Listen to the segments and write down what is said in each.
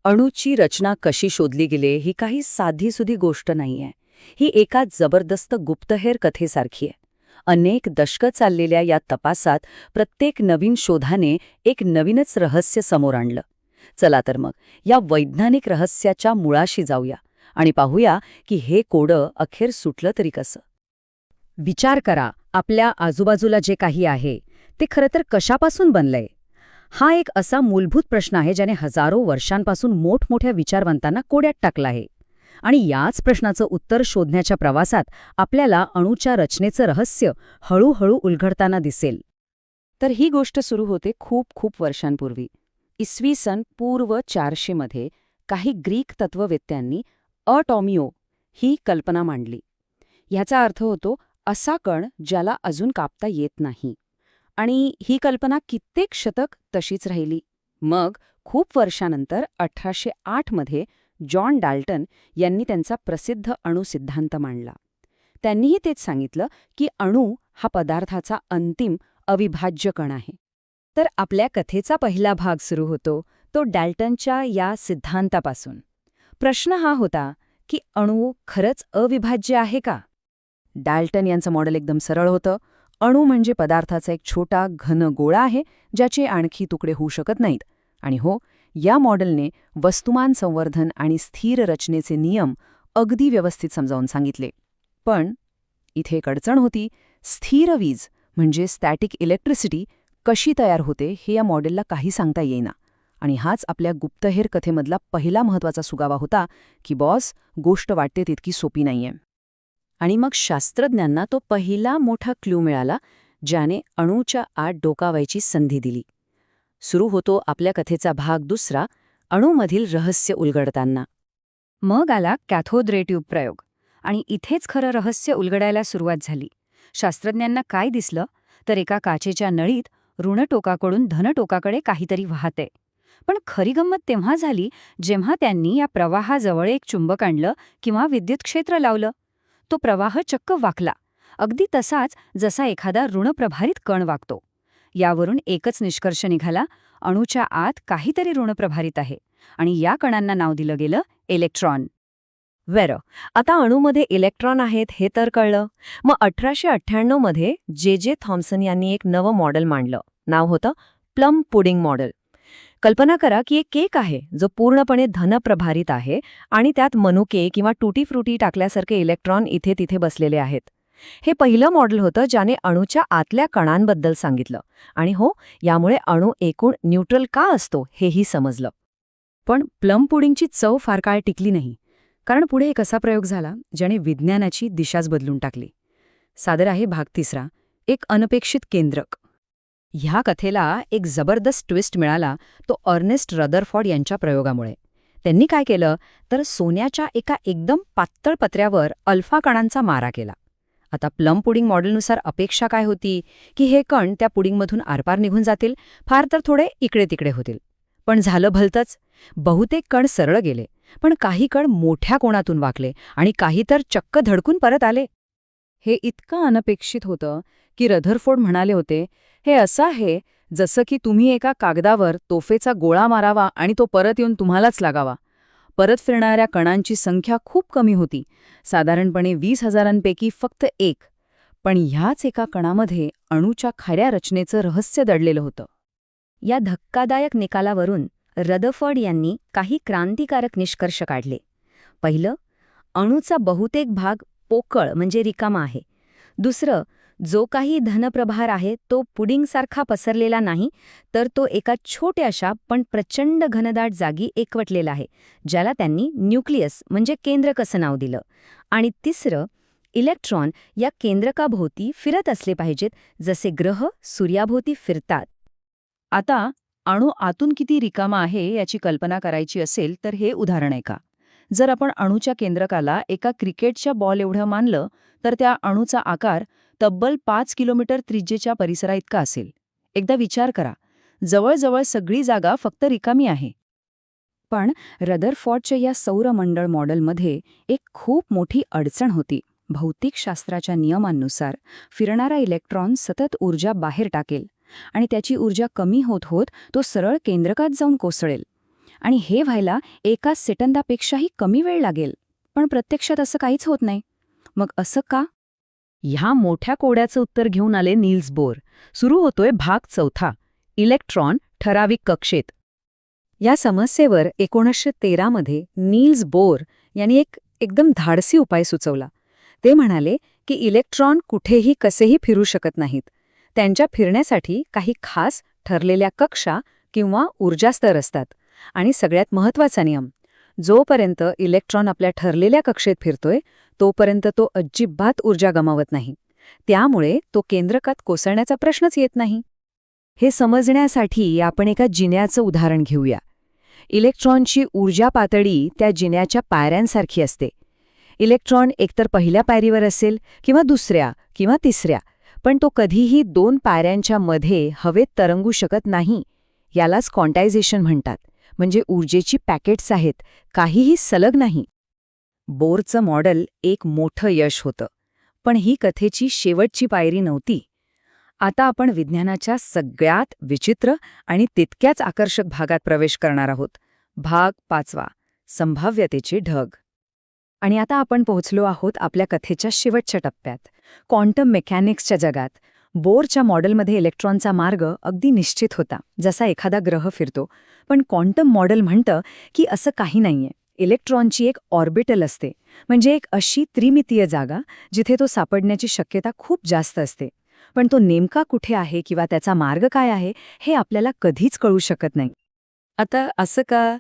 अणूची रचना कशी शोधली गेली ही काही साधीसुधी गोष्ट नाहीये. ही एका जबरदस्त गुप्तहेर कथेसारखी आहे. अनेक दशकं चाललेल्या या तपासात प्रत्येक नवीन शोधाने एक नवीनच रहस्य समोर आणलं. चला तर मग या वैज्ञानिक रहस्याच्या मुळाशी जाऊया आणि पाहूया की हे कोडं अखेर सुटलं तरी कसं. विचार करा, आपल्या आजूबाजूला जे काही आहे ते खरं तर कशापासून बनलंय? हा एक असा मूलभूत प्रश्न आहे ज्याने हजारो वर्षांपासून मोठमोठ्या विचारवंतांना कोड्यात टाकला आहे. आणि याच प्रश्नाचं उत्तर शोधण्याच्या प्रवासात आपल्याला अणूच्या रचनेचं रहस्य हळूहळू उलगडताना दिसेल. तर ही गोष्ट सुरू होते खूप खूप वर्षांपूर्वी. इसवी सन पूर्व 400 मध्ये काही ग्रीक तत्ववेत्यांनी अटॉमिओ ही कल्पना मांडली. ह्याचा अर्थ होतो असा कण ज्याला अजून कापता येत नाही. आणि ही कल्पना कित्येक शतक तशीच राहिली. मग खूप वर्षानंतर 1808 मध्ये जॉन डाल्टन यांनी त्यांचा प्रसिद्ध अणु सिद्धांत मांडला. त्यांनीही तेच सांगितलं की अणू हा पदार्थाचा अंतिम अविभाज्य कण आहे. तर आपल्या कथेचा पहिला भाग सुरू होतो तो डाल्टनच्या या सिद्धांतापासून. प्रश्न हा होता की अणू खरंच अविभाज्य आहे का? डाल्टन यांचं मॉडेल एकदम सरळ होतं. अणू म्हणजे पदार्थाचा एक छोटा घन गोळा आहे ज्याचे आणखी तुकडे होऊ शकत नाहीत. आणि हो, या मॉडेलने वस्तुमान संवर्धन आणि स्थिर रचनेचे नियम अगदी व्यवस्थित समजावून सांगितले. पण इथे एक अडचण होती. स्थिर वीज म्हणजे स्टॅटिक इलेक्ट्रिसिटी कशी तयार होते हे या मॉडेलला काही सांगता येईना. आणि हाच आपल्या गुप्तहेर कथेमधला पहिला महत्त्वाचा सुगावा होता की बॉस, गोष्ट वाटते तितकी सोपी नाहीये. आणि मग शास्त्रज्ञांना तो पहिला मोठा क्लू मिळाला ज्याने अणूच्या आत डोकावायची संधी दिली. सुरू होतो आपल्या कथेचा भाग दुसरा, अणूमधील रहस्य उलगडताना. मग आला कॅथोड रे ट्यूब प्रयोग. आणि इथेच खरं रहस्य उलगडायला सुरुवात झाली. शास्त्रज्ञांना काय दिसलं तर एका काचेच्या नळीत ऋण टोकाकडून धन टोकाकडे काहीतरी वाहते. पण खरी गंमत तेव्हा झाली जेव्हा त्यांनी या प्रवाहाजवळ एक चुंबक आणलं किंवा विद्युत क्षेत्र लावलं. तो प्रवाह चक्क वाकला, अगदी तसाच जसा एखादा ऋणप्रभारित कण वागतो. यावरून एकच निष्कर्ष निघाला, अणूच्या आत काहीतरी ऋणप्रभारित आहे आणि या कणांना नाव दिलं गेलं इलेक्ट्रॉन. बरं, आता अणूमध्ये इलेक्ट्रॉन आहेत हे तर कळलं. मग 1898 मध्ये जे थॉम्सन यांनी एक नवं मॉडेल मांडलं. नाव होतं प्लम पुडिंग मॉडेल. कल्पना करा की एक केक आहे जो पूर्णपणे धनप्रभारित आहे आणि त्यात मनुके किंवा टूटी फ्रुटी टाकल्यासारखे इलेक्ट्रॉन इथे तिथे बसलेले आहेत. हे पहिलं मॉडेल होतं ज्याने अणूच्या आतल्या कणांबद्दल सांगितलं. आणि हो, यामुळे अणू एकूण न्यूट्रल का असतो हेही समजलं. पण प्लम पुडिंगची चव फार काळ टिकली नाही. कारण पुढे एक असा प्रयोग झाला ज्याने विज्ञानाची दिशाच बदलून टाकली. सादर आहे भाग तिसरा, एक अनपेक्षित केंद्रक. ह्या कथेला एक जबरदस्त ट्विस्ट मिळाला तो अर्नेस्ट रदरफोर्ड यांच्या प्रयोगामुळे. त्यांनी काय केलं तर सोन्याच्या एका एकदम पातळ पत्र्यावर अल्फा कणांचा मारा केला. आता प्लम पुडिंग मॉडेलनुसार अपेक्षा काय होती की हे कण त्या पुडिंगमधून आरपार निघून जातील, फार तर थोडे इकडे तिकडे होतील. पण झालं भलतंच. बहुतेक कण सरळ गेले, पण काही कण मोठ्या कोणातून वाकले आणि काही तर चक्क धडकून परत आले. हे इतकं अनपेक्षित होतं की रदरफोर्ड म्हणाले होते, हे असं आहे जसं की तुम्ही एका कागदावर तोफेचा गोळा मारावा आणि तो परत येऊन तुम्हालाच लागावा. परत फिरणाऱ्या कणांची संख्या खूप कमी होती, साधारणपणे 20,000 फक्त एक. पण ह्याच एका कणामध्ये अणूच्या खऱ्या रचनेचं रहस्य दडलेलं होतं. या धक्कादायक निकालावरून रदरफोर्ड यांनी काही क्रांतिकारक निष्कर्ष काढले. पहिलं, अणूचा बहुतेक भाग पोकळ म्हणजे रिकामा आहे. दुसरं, जो काही धनप्रभार आहे तो पुडिंगसारखा पसरलेला नाही, तर तो एका छोट्याशा पण प्रचंड घनदाट जागी एकवटलेला आहे, ज्याला त्यांनी न्यूक्लियस म्हणजे केंद्रक असं नाव दिलं. आणि तिसरं, इलेक्ट्रॉन या केंद्रकाभोवती फिरत असले पाहिजेत जसे ग्रह सूर्याभोवती फिरतात. आता अणू आतून किती रिकामा आहे याची कल्पना करायची असेल तर हे उदाहरण आहे का. जर आपण अणूच्या केंद्रकाला एका क्रिकेटच्या बॉल एवढं मानलं तर त्या अणूचा आकार तब्बल 5 किलोमीटर त्रिज्येच्या परिसराइतका असेल. एकदा विचार करा, जवळजवळ सगळी जागा फक्त रिकामी आहे. पण रदरफोर्डच्या या सौरमंडळ मॉडेलमध्ये एक खूप मोठी अडचण होती. भौतिकशास्त्राच्या नियमांनुसार फिरणारा इलेक्ट्रॉन सतत ऊर्जा बाहेर टाकेल आणि त्याची ऊर्जा कमी होत होत तो सरळ केंद्रकात जाऊन कोसळेल. आणि हे व्हायला एका सेकंदापेक्षाही कमी वेळ लागेल. पण प्रत्यक्षात असं काहीच होत नाही. मग असं का? ह्या मोठ्या कोड्याचं उत्तर घेऊन आले नील्स बोर. सुरू होतोय भाग 4. इलेक्ट्रॉन ठराविक कक्षेत. या समस्येवर 1913 मध्ये नील्स बोर यांनी एकदम धाडसी उपाय सुचवला. ते म्हणाले की इलेक्ट्रॉन कुठेही कसेही फिरू शकत नाहीत. त्यांच्या फिरण्यासाठी काही खास ठरलेल्या कक्षा किंवा ऊर्जास्तर असतात. आणि सगळ्यात महत्त्वाचा नियम, जोपर्यंत इलेक्ट्रॉन आपल्या ठरलेल्या कक्षेत फिरतोय तोपर्यंत तो अजिबात ऊर्जा गमावत नाही. त्यामुळे तो केंद्रकात कोसळण्याचा प्रश्नच येत नाही. हे समजण्यासाठी आपण एका जिन्याचं उदाहरण घेऊया. इलेक्ट्रॉनची ऊर्जा पातळी त्या जिन्याच्या पायऱ्यांसारखी असते. इलेक्ट्रॉन एकतर पहिल्या पायरीवर असेल किंवा दुसऱ्या किंवा तिसऱ्या, पण तो कधीही 2 पायऱ्यांच्या मध्ये हवेत तरंगू शकत नाही. यालाच क्वांटायझेशन म्हणतात. म्हणजे ऊर्जेची पॅकेट्स आहेत, काहीही सलग नाही. बोरचं मॉडेल एक मोठं यश होतं. पण ही कथेची शेवटची पायरी नव्हती. आता आपण विज्ञानाच्या सगळ्यात विचित्र आणि तितक्याच आकर्षक भागात प्रवेश करणार आहोत. भाग 5. संभाव्यतेचे ढग. आणि आता आपण पोहोचलो आहोत आपल्या कथेच्या शेवटच्या टप्प्यात, क्वांटम मेकॅनिक्सच्या जगात. बोरच्या मॉडेलमध्ये इलेक्ट्रॉनचा मार्ग अगदी निश्चित होता, जसा एखादा ग्रह फिरतो. पण क्वांटम मॉडेल म्हणतं की असं काही नाहीये. इलेक्ट्रॉनची एक ऑर्बिटल असते, म्हणजे एक अशी त्रिमितीय जागा जिथे तो सापडण्याची शक्यता खूप जास्त असते. पण तो नेमका कुठे आहे किंवा त्याचा मार्ग काय आहे हे आपल्याला कधीच कळू शकत नाही. आता असं का?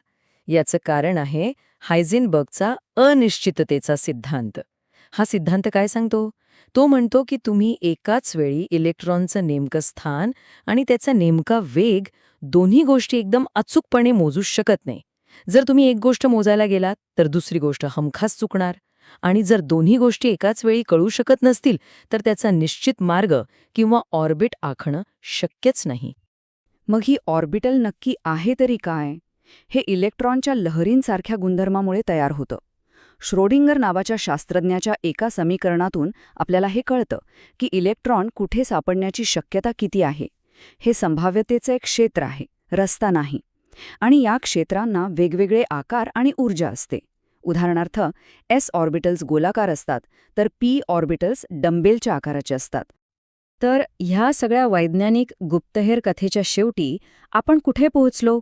याचं कारण आहे हायझेनबर्गचा अनिश्चिततेचा सिद्धांत. हा सिद्धांत काय सांगतो? तो म्हणतो की तुम्ही एकाच वेळी इलेक्ट्रॉनचं नेमकं स्थान आणि त्याचा नेमका वेग दोन्ही गोष्टी एकदम अचूकपणे मोजू शकत नाही. जर तुम्ही एक गोष्ट मोजायला गेलात तर दुसरी गोष्ट हमखास चुकणार. आणि जर दोन्ही गोष्टी एकाच वेळी कळू शकत नसतील तर त्याचा निश्चित मार्ग किंवा ऑर्बिट आखणं शक्यच नाही. मग ही ऑर्बिटल नक्की आहे तरी काय? हे इलेक्ट्रॉनच्या लहरींसारख्या गुणधर्मामुळे तयार होतं. श्रोडिंगर नावाच्या शास्त्रज्ञाच्या एका समीकरणातून आपल्याला हे कळतं की इलेक्ट्रॉन कुठे सापडण्याची शक्यता किती आहे. हे संभाव्यतेचं एक क्षेत्र आहे, रस्ता नाही. आणि या क्षेत्रांना वेगवेगळे आकार आणि ऊर्जा असते. उदाहरणार्थ एस ऑर्बिटल्स गोलाकार असतात तर पी ऑर्बिटल्स डंबेलच्या आकाराचे असतात. तर ह्या सगळ्या वैज्ञानिक गुप्तहेर कथेच्या शेवटी आपण कुठे पोहोचलो?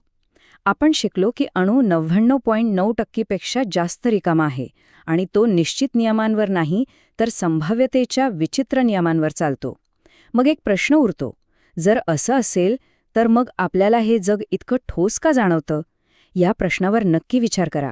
आपण शिकलो की अणू 99.9% जास्त रिकामा आहे आणि तो निश्चित नियमांवर नाही तर संभाव्यतेच्या विचित्र नियमांवर चालतो. मग एक प्रश्न उरतो, जर असं असेल तर मग आपल्याला हे जग इतकं ठोस का जाणवतं? या प्रश्नावर नक्की विचार करा.